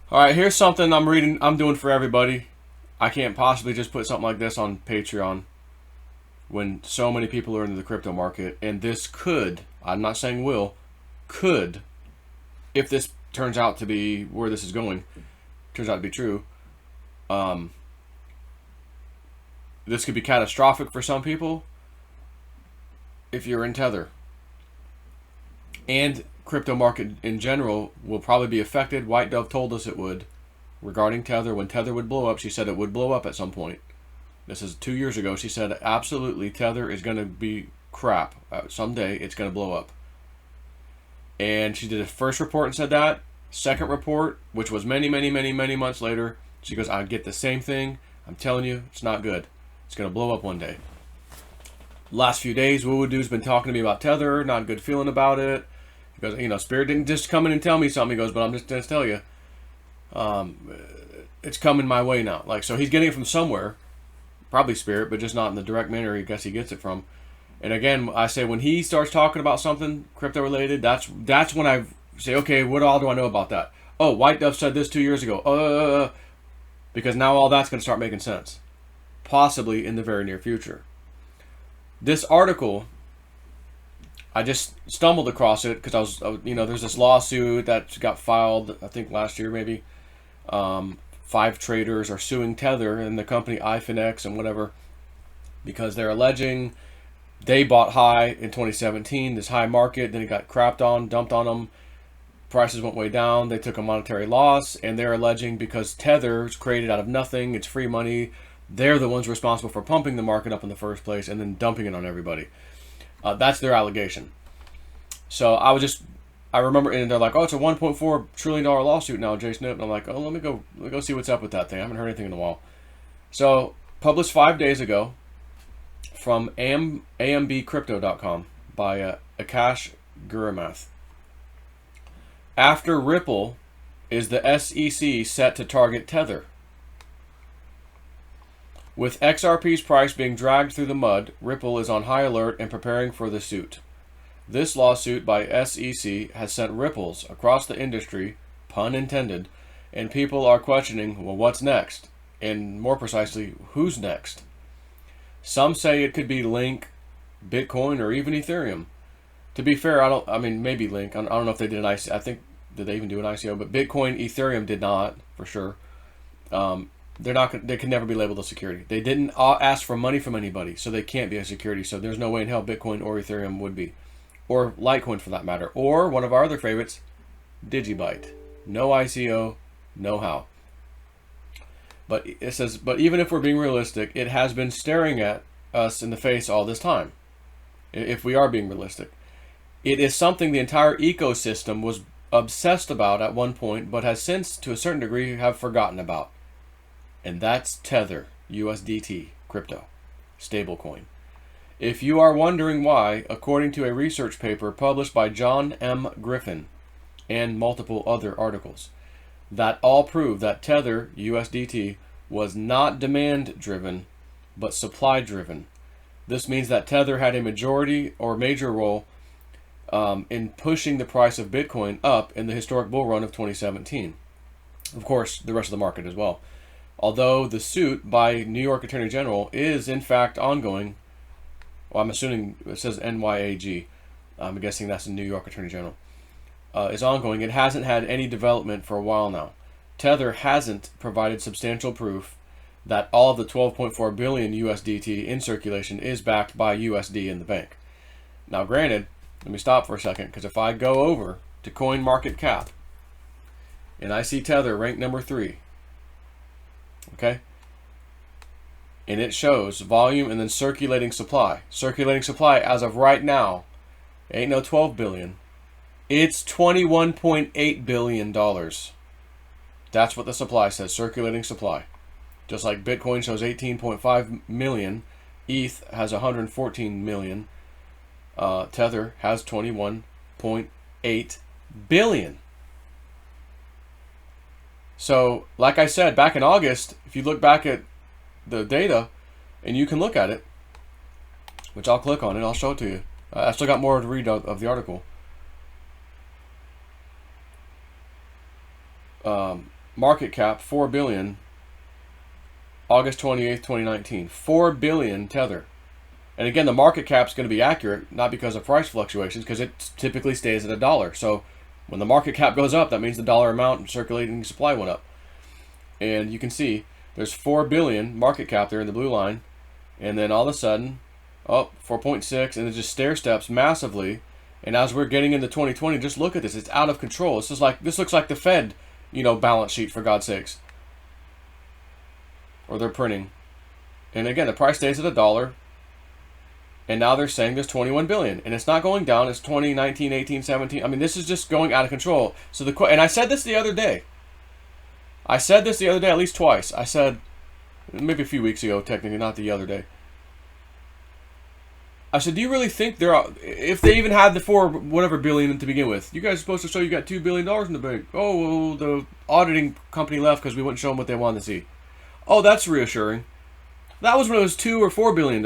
All right, here's something I'm doing for everybody. I can't possibly just put something like this on Patreon when so many people are into the crypto market. And this could, I'm not saying will, could, if this turns out to be where this is going, turns out to be true, this could be catastrophic for some people if you're in Tether. And crypto market in general will probably be affected. White Dove told us it would regarding Tether. When Tether would blow up, she said it would blow up at some point. This is 2 years ago. She said absolutely Tether is going to be crap. Someday it's going to blow up. And she did a first report and said that. Second report, which was many months later, she goes, I get the same thing. I'm telling you, it's not good. It's going to blow up one day. Last few days, Woo-Woo-Doo's been talking to me about Tether. Not a good feeling about it. He goes, Spirit didn't just come in and tell me something. He goes, but I'm just going to tell you. It's coming my way now. So he's getting it from somewhere. Probably Spirit, but just not in the direct manner I guess he gets it from. And again, I say when he starts talking about something crypto related, that's when I say, okay, what all do I know about that? Oh, White Dove said this 2 years ago. Because now all that's going to start making sense. Possibly in the very near future. This article, I just stumbled across it because there's this lawsuit that got filed, I think last year maybe. 5 traders are suing Tether and the company iFinex and whatever because they're alleging they bought high in 2017, this high market, then it got crapped on, dumped on them. Prices went way down. They took a monetary loss, and they're alleging because Tether's created out of nothing, it's free money, they're the ones responsible for pumping the market up in the first place and then dumping it on everybody. That's their allegation. So I remember, and they're like, oh, it's a $1.4 trillion lawsuit now, Jay Snoop. And I'm like, oh, let me go see what's up with that thing. I haven't heard anything in a while. So, published 5 days ago from ambcrypto.com by Akash Guramath. After Ripple, is the SEC set to target Tether? With XRP's price being dragged through the mud, Ripple is on high alert and preparing for the suit. This lawsuit by SEC has sent ripples across the industry, pun intended, and people are questioning, well, what's next? And more precisely, who's next? Some say it could be Link, Bitcoin, or even Ethereum. To be fair, maybe Link. I don't know if they did an ICO. I think, did they even do an ICO? But Bitcoin, Ethereum did not, for sure. They can never be labeled a security. They didn't ask for money from anybody, so they can't be a security. So there's no way in hell Bitcoin or Ethereum would be. Or Litecoin for that matter. Or one of our other favorites, Digibyte. No ICO, no how. But it says, but even if we're being realistic, it has been staring at us in the face all this time. If we are being realistic. It is something the entire ecosystem was obsessed about at one point, but has since, to a certain degree, have forgotten about. And that's Tether, USDT, crypto, stablecoin. If you are wondering why, according to a research paper published by John M. Griffin and multiple other articles, that all prove that Tether, USDT, was not demand-driven, but supply-driven. This means that Tether had a majority or major role in pushing the price of Bitcoin up in the historic bull run of 2017. Of course, the rest of the market as well. Although the suit by New York Attorney General is in fact ongoing. Well, I'm assuming it says NYAG. I'm guessing that's the New York Attorney General. Is ongoing. It hasn't had any development for a while now. Tether hasn't provided substantial proof that all of the 12.4 billion USDT in circulation is backed by USD in the bank. Now, granted, let me stop for a second, because if I go over to CoinMarketCap and I see Tether ranked number 3, okay, and it shows volume and then circulating supply. Circulating supply as of right now ain't no 12 billion. It's $21.8 billion. That's what the supply says, circulating supply. Just like Bitcoin shows 18.5 million, ETH has 114 million, Tether has 21.8 billion. So, like I said, back in August, if you look back at the data, and you can look at it, which I'll click on it, I'll show it to you. I still got more to read of the article. market cap 4 billion, August 28th, 2019. 4 billion Tether. And again, the market cap is going to be accurate, not because of price fluctuations, because it typically stays at $1. So when the market cap goes up, that means the dollar amount and circulating supply went up. And you can see there's 4 billion market cap there in the blue line. And then all of a sudden, 4.6, and it just stair steps massively. And as we're getting into 2020, just look at this. It's out of control. This looks like the Fed, balance sheet, for God's sakes. Or they're printing. And again, the price stays at $1. And now they're saying there's 21 billion. And it's not going down. It's 20, 19, 18, 17. I mean, this is just going out of control. So and I said this the other day. At least twice. I said, maybe a few weeks ago, technically, not the other day. I said, do you really think if they even had the 4 whatever billion to begin with, you guys are supposed to show you got $2 billion in the bank. Oh, well, the auditing company left because we wouldn't show them what they wanted to see. Oh, that's reassuring. That was when it was $2 or $4 billion.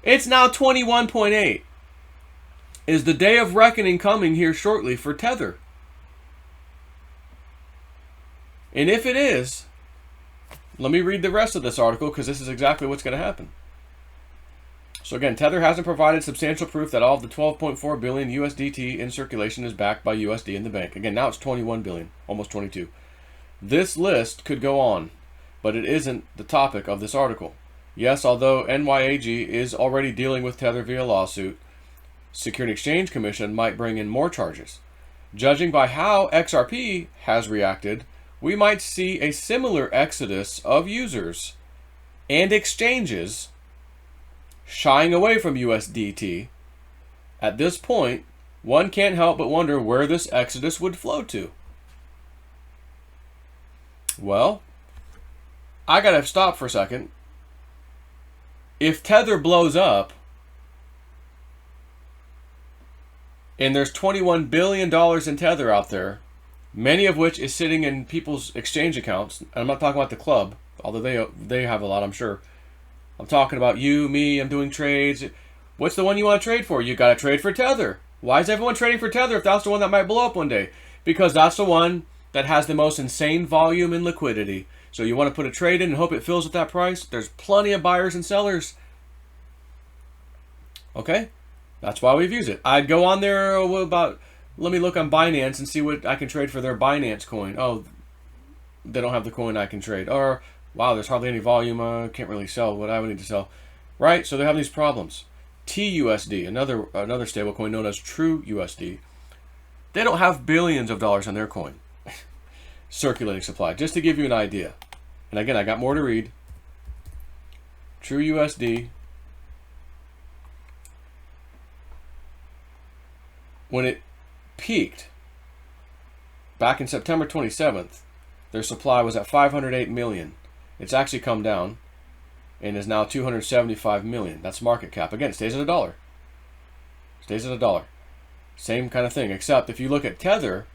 It's now 21.8. Is the day of reckoning coming here shortly for Tether? And if it is, let me read the rest of this article, because this is exactly what's going to happen. So again, Tether hasn't provided substantial proof that all of the 12.4 billion USDT in circulation is backed by USD in the bank. Again, now it's 21 billion, almost 22. This list could go on, but it isn't the topic of this article. Yes, although NYAG is already dealing with Tether via lawsuit, Security and Exchange Commission might bring in more charges. Judging by how XRP has reacted, we might see a similar exodus of users and exchanges shying away from USDT. At this point, one can't help but wonder where this exodus would flow to. Well, I gotta stop for a second. If Tether blows up and there's $21 billion in Tether out there, many of which is sitting in people's exchange accounts, and I'm not talking about the club, although they have a lot, I'm sure. I'm talking about you, me, I'm doing trades. What's the one you want to trade for? You got to trade for Tether. Why is everyone trading for Tether if that's the one that might blow up one day? Because that's the one that has the most insane volume and liquidity. So you want to put a trade in and hope it fills at that price? There's plenty of buyers and sellers. Okay? That's why we've used it. I'd go on there let me look on Binance and see what I can trade for their Binance coin. Oh, they don't have the coin I can trade. Or, wow, there's hardly any volume. Can't really sell what I would need to sell. Right? So they have these problems. TUSD, another stable coin known as True USD. They don't have billions of dollars on their coin. Circulating supply, just to give you an idea. And again, I got more to read. True USD. When it peaked back in September 27th, their supply was at 508 million. It's actually come down and is now 275 million. That's market cap. Again, it stays at $1. Stays at $1. Same kind of thing, except if you look at Tether,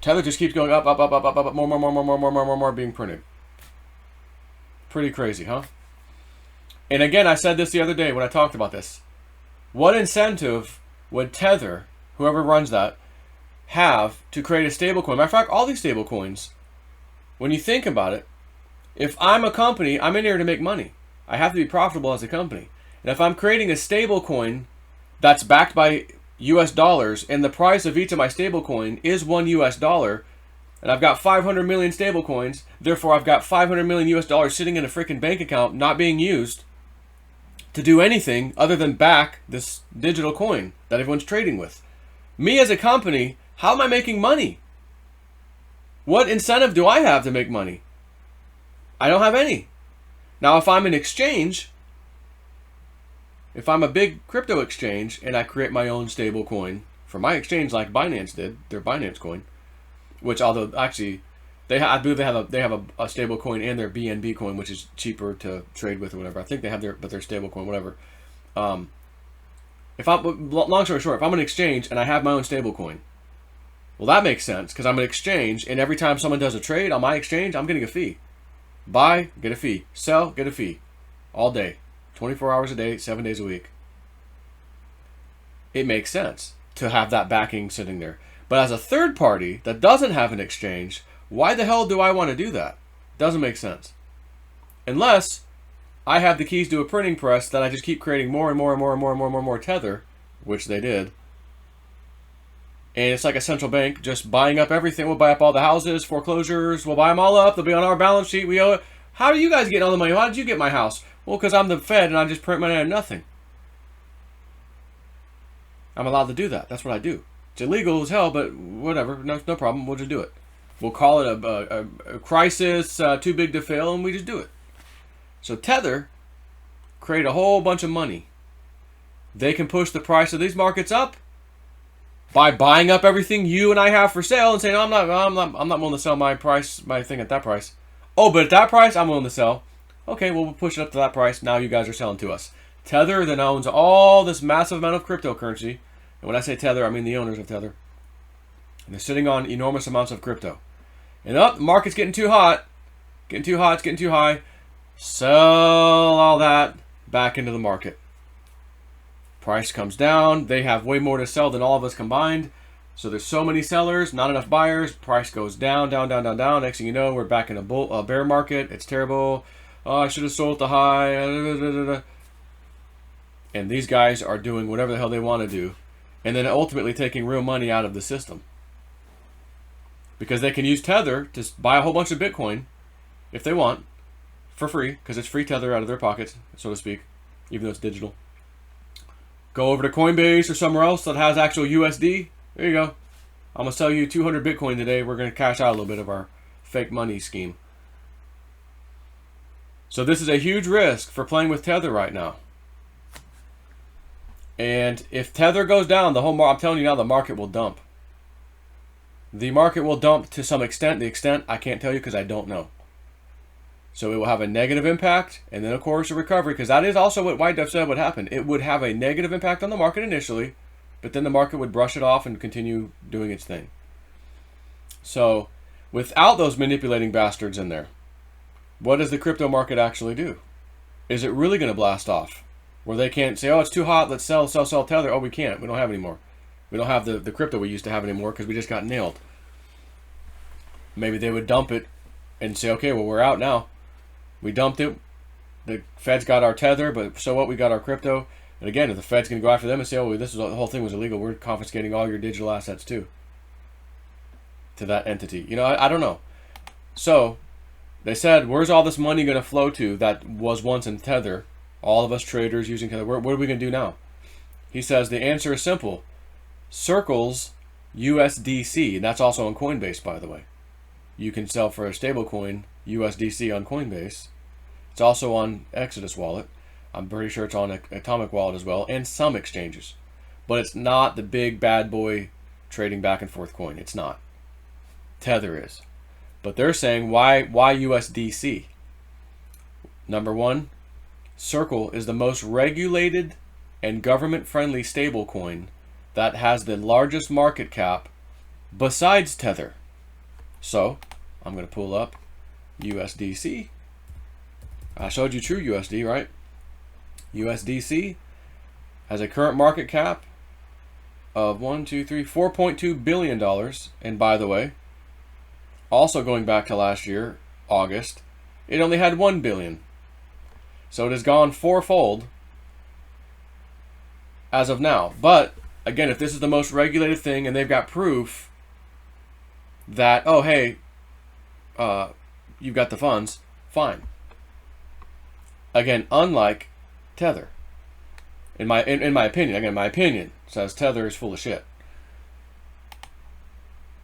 Tether just keeps going up, more being printed. Pretty crazy, huh? And again, I said this the other day when I talked about this. What incentive would Tether, whoever runs that, have to create a stablecoin? Matter of fact, all these stablecoins, when you think about it, if I'm a company, I'm in here to make money. I have to be profitable as a company. And if I'm creating a stablecoin that's backed by US dollars, and the price of each of my stablecoin is $1 US, and I've got 500 million stablecoins, therefore I've got 500 million US dollars sitting in a freaking bank account not being used to do anything other than back this digital coin that everyone's trading with. Me as a company, how am I making money? What incentive do I have to make money? I don't have any. Now, if I'm an exchange, if I'm a big crypto exchange and I create my own stable coin for my exchange like Binance did, their Binance coin, which although actually I believe they have a stable coin and their BNB coin, which is cheaper to trade with or whatever. I think they have their stable coin, whatever. Long story short, if I'm an exchange and I have my own stable coin, well, that makes sense because I'm an exchange, and every time someone does a trade on my exchange, I'm getting a fee. Buy, get a fee. Sell, get a fee. All day. 24 hours a day, 7 days a week. It makes sense to have that backing sitting there. But as a third party that doesn't have an exchange, why the hell do I want to do that? Doesn't make sense. Unless I have the keys to a printing press that I just keep creating more and more and more and more and more and more Tether, which they did. And it's like a central bank just buying up everything. We'll buy up all the houses, foreclosures. We'll buy them all up. They'll be on our balance sheet. We owe it. How do you guys get all the money? How did you get my house? Well, because I'm the Fed and I just print money out of nothing. I'm allowed to do that. That's what I do. It's illegal as hell, but whatever. No problem. We'll just do it. We'll call it a crisis too big to fail, and we just do it. So Tether create a whole bunch of money. They can push the price of these markets up by buying up everything you and I have for sale and saying, I'm not willing to sell my thing at that price. Oh, but at that price, I'm willing to sell. Okay, well, we'll push it up to that price. Now you guys are selling to us. Tether then owns all this massive amount of cryptocurrency. And when I say Tether, I mean the owners of Tether. And they're sitting on enormous amounts of crypto. And the market's getting too hot. Getting too hot, it's getting too high. Sell all that back into the market. Price comes down. They have way more to sell than all of us combined. So there's so many sellers, not enough buyers. Price goes down, down, down, down, down. Next thing you know, we're back in a bear market. It's terrible. Oh, I should have sold the high. And these guys are doing whatever the hell they want to do. And then ultimately taking real money out of the system. Because they can use Tether to buy a whole bunch of Bitcoin if they want for free. Because it's free Tether out of their pockets, so to speak, even though it's digital. Go over to Coinbase or somewhere else that has actual USD. There you go. I'm going to sell you 200 Bitcoin today. We're going to cash out a little bit of our fake money scheme. So this is a huge risk for playing with Tether right now. And if Tether goes down, I'm telling you now, the market will dump. The market will dump to some extent. The extent, I can't tell you because I don't know. So it will have a negative impact, and then, of course, a recovery, because that is also what White Duff said would happen. It would have a negative impact on the market initially, but then the market would brush it off and continue doing its thing. So without those manipulating bastards in there, what does the crypto market actually do? Is it really going to blast off? Where they can't say, oh, it's too hot, let's sell Tether. Oh, we can't. We don't have any more. We don't have the crypto we used to have anymore because we just got nailed. Maybe they would dump it and say, okay, well, we're out now. We dumped it. The Fed's got our Tether, but so what? We got our crypto. And again, if the Fed's going to go after them and say, oh, the whole thing was illegal, we're confiscating all your digital assets too. To that entity. You know, I don't know. So they said, where's all this money going to flow to that was once in Tether? All of us traders using Tether. What are we going to do now? He says the answer is simple. Circle's USDC. And that's also on Coinbase, by the way. You can sell for a stable coin USDC on Coinbase. It's also on Exodus Wallet. I'm pretty sure it's on Atomic Wallet as well, and some exchanges. But it's not the big bad boy trading back and forth coin. It's not. Tether is. But they're saying, why USDC? Number one, Circle is the most regulated and government-friendly stablecoin that has the largest market cap besides Tether. So, I'm going to pull up USDC. I showed you true USD, right? USDC has a current market cap of $4.2 billion. And by the way, also going back to last year, August, it only had 1 billion. So it has gone fourfold as of now. But again, if this is the most regulated thing and they've got proof that, oh, hey, you've got the funds, fine. Again, unlike Tether. In my opinion, again, my opinion says Tether is full of shit.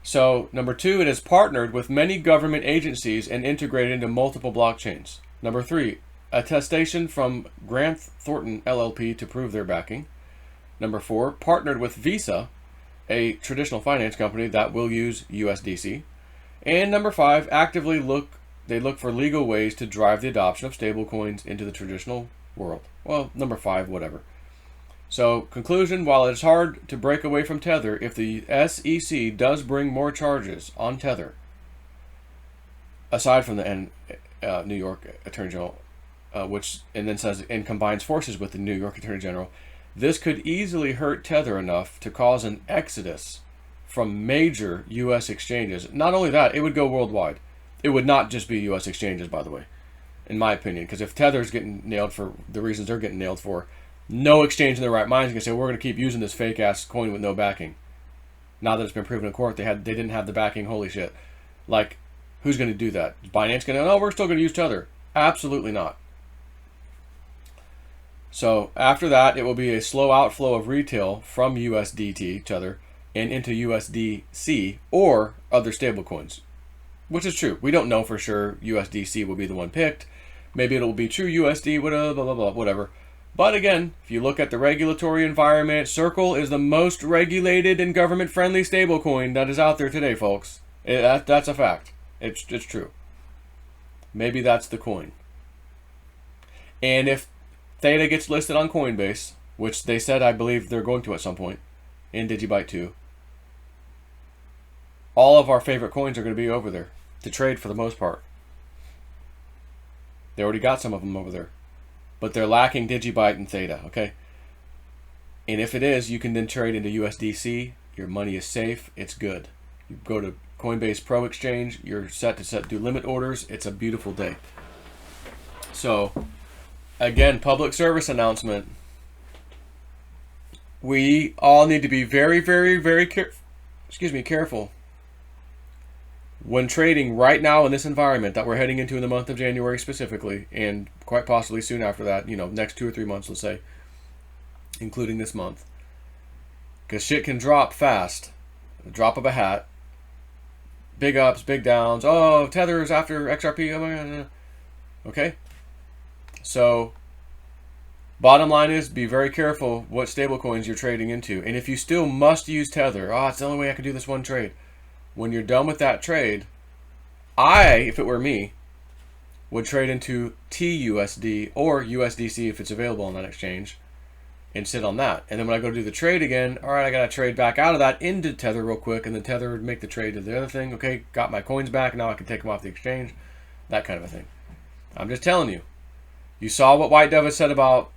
So, number two, it has partnered with many government agencies and integrated into multiple blockchains. Number three, attestation from Grant Thornton LLP to prove their backing. Number four, partnered with Visa, a traditional finance company that will use USDC. And number five, actively look for legal ways to drive the adoption of stablecoins into the traditional world. Well, number five, whatever. So, conclusion, while it's hard to break away from Tether, if the SEC does bring more charges on Tether, aside from the New York Attorney General, and combines forces with the New York Attorney General, this could easily hurt Tether enough to cause an exodus from major U.S. exchanges. Not only that, it would go worldwide. It would not just be U.S. exchanges, by the way, in my opinion. Because if Tether's getting nailed for the reasons they're getting nailed for, no exchange in their right mind is going to say, we're going to keep using this fake-ass coin with no backing. Now that it's been proven in court, they didn't have the backing. Holy shit. Like, who's going to do that? Is Binance going to, no, we're still going to use Tether? Absolutely not. So after that, it will be a slow outflow of retail from USDT, Tether, and into USDC or other stablecoins, which is true. We don't know for sure USDC will be the one picked. Maybe it'll be true USD, whatever, blah, blah, blah, whatever. But again, if you look at the regulatory environment, Circle is the most regulated and government-friendly stablecoin that is out there today, folks. That's a fact. It's true. Maybe that's the coin. And if Theta gets listed on Coinbase, which they said I believe they're going to at some point, and Digibyte too, all of our favorite coins are going to be over there to trade for the most part. They already got some of them over there. But they're lacking Digibyte and Theta, okay? And if it is, you can then trade into USDC. Your money is safe. It's good. You go to Coinbase Pro Exchange. You're set to do limit orders. It's a beautiful day. So, again, public service announcement. We all need to be very, very, very careful when trading right now in this environment that we're heading into in the month of January specifically, and quite possibly soon after that, you know, next 2 or 3 months, let's say, including this month. Because shit can drop fast. A drop of a hat. Big ups, big downs. Oh, Tether is after XRP. Oh my God. Okay? So, bottom line is, be very careful what stablecoins you're trading into. And if you still must use Tether, it's the only way I can do this one trade. When you're done with that trade, if it were me, would trade into TUSD or USDC if it's available on that exchange and sit on that. And then when I go to do the trade again, all right, I got to trade back out of that into Tether real quick, and then Tether would make the trade to the other thing. Okay, got my coins back. Now I can take them off the exchange. That kind of a thing. I'm just telling you. You saw what White Dove has said about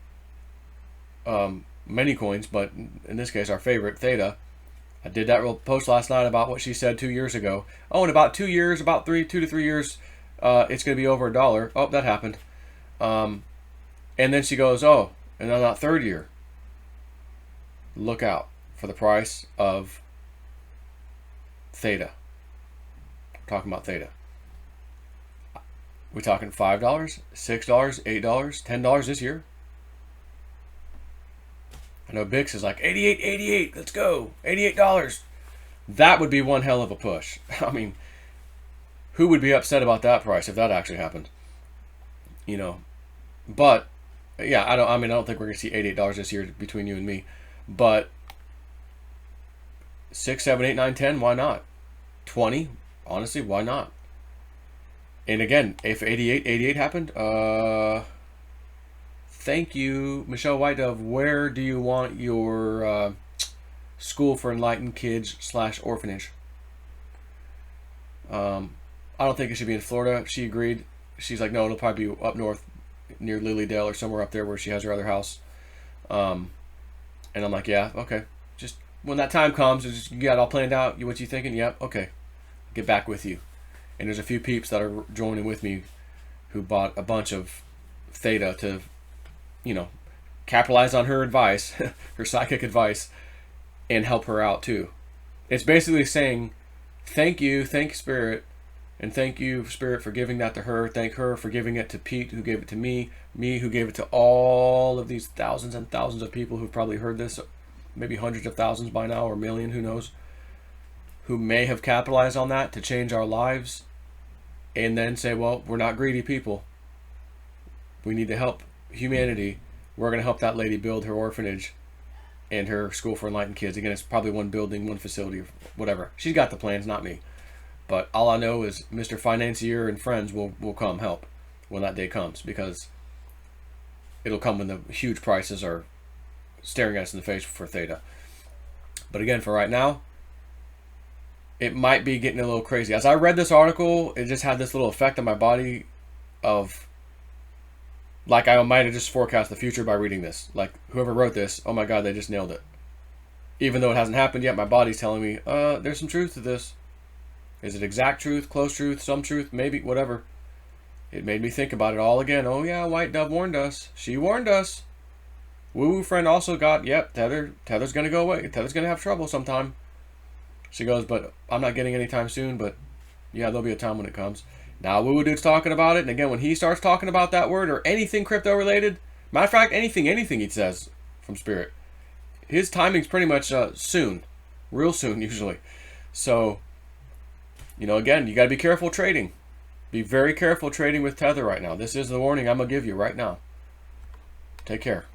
many coins, but in this case, our favorite, Theta. I did that real post last night about what she said 2 years ago. Oh, in about 2 years, about 2 to 3 years, it's going to be over $1. Oh, that happened. And then she goes, oh, and on that third year, look out for the price of Theta. We're talking about Theta. We're talking $5, $6, $8, $10 this year. I know Bix is like, 88, let's go, $88. That would be one hell of a push. I mean, who would be upset about that price if that actually happened? You know, but yeah, I don't think we're gonna see $88 this year between you and me. But 6, 7, 8, 9, 10, why not? 20, honestly, why not? And again, if 88 happened, thank you, Michelle White Dove. Where do you want your school for enlightened kids / orphanage? I don't think it should be in Florida. She agreed. She's like, no, it'll probably be up north near Lilydale or somewhere up there where she has her other house. And I'm like, yeah, okay. Just when that time comes, you got it all planned out. What you thinking? Yep, okay. Get back with you. And there's a few peeps that are joining with me who bought a bunch of Theta to, you know, capitalize on her advice, her psychic advice, and help her out too. It's basically saying, thank you, thank Spirit, and thank you, Spirit, for giving that to her. Thank her for giving it to Pete, who gave it to me who gave it to all of these thousands and thousands of people who've probably heard this, maybe hundreds of thousands by now, or a million, who knows, who may have capitalized on that to change our lives, and then say, well, we're not greedy people. We need to help humanity. We're going to help that lady build her orphanage and her school for enlightened kids. Again, it's probably one building, one facility, or whatever. She's got the plans, not me. But all I know is Mr. Financier and friends will come help when that day comes, because it'll come when the huge prices are staring at us in the face for Theta. But again, for right now, it might be getting a little crazy. As I read this article, it just had this little effect on my body of, like, I might have just forecast the future by reading this. Like, whoever wrote this, oh my God, they just nailed it. Even though it hasn't happened yet, my body's telling me, there's some truth to this. Is it exact truth, close truth, some truth, maybe, whatever. It made me think about it all again. Oh yeah, White Dove warned us. She warned us. Woo Woo Friend also got, yep, Tether's going to go away. Tether's going to have trouble sometime. She goes, but I'm not getting anytime soon, but yeah, there'll be a time when it comes. Now Woo Woo Dude's talking about it, and again, when he starts talking about that word or anything crypto related, matter of fact, anything he says from Spirit, his timing's pretty much soon. Real soon, usually. So, again, you got to be careful trading. Be very careful trading with Tether right now. This is the warning I'm going to give you right now. Take care.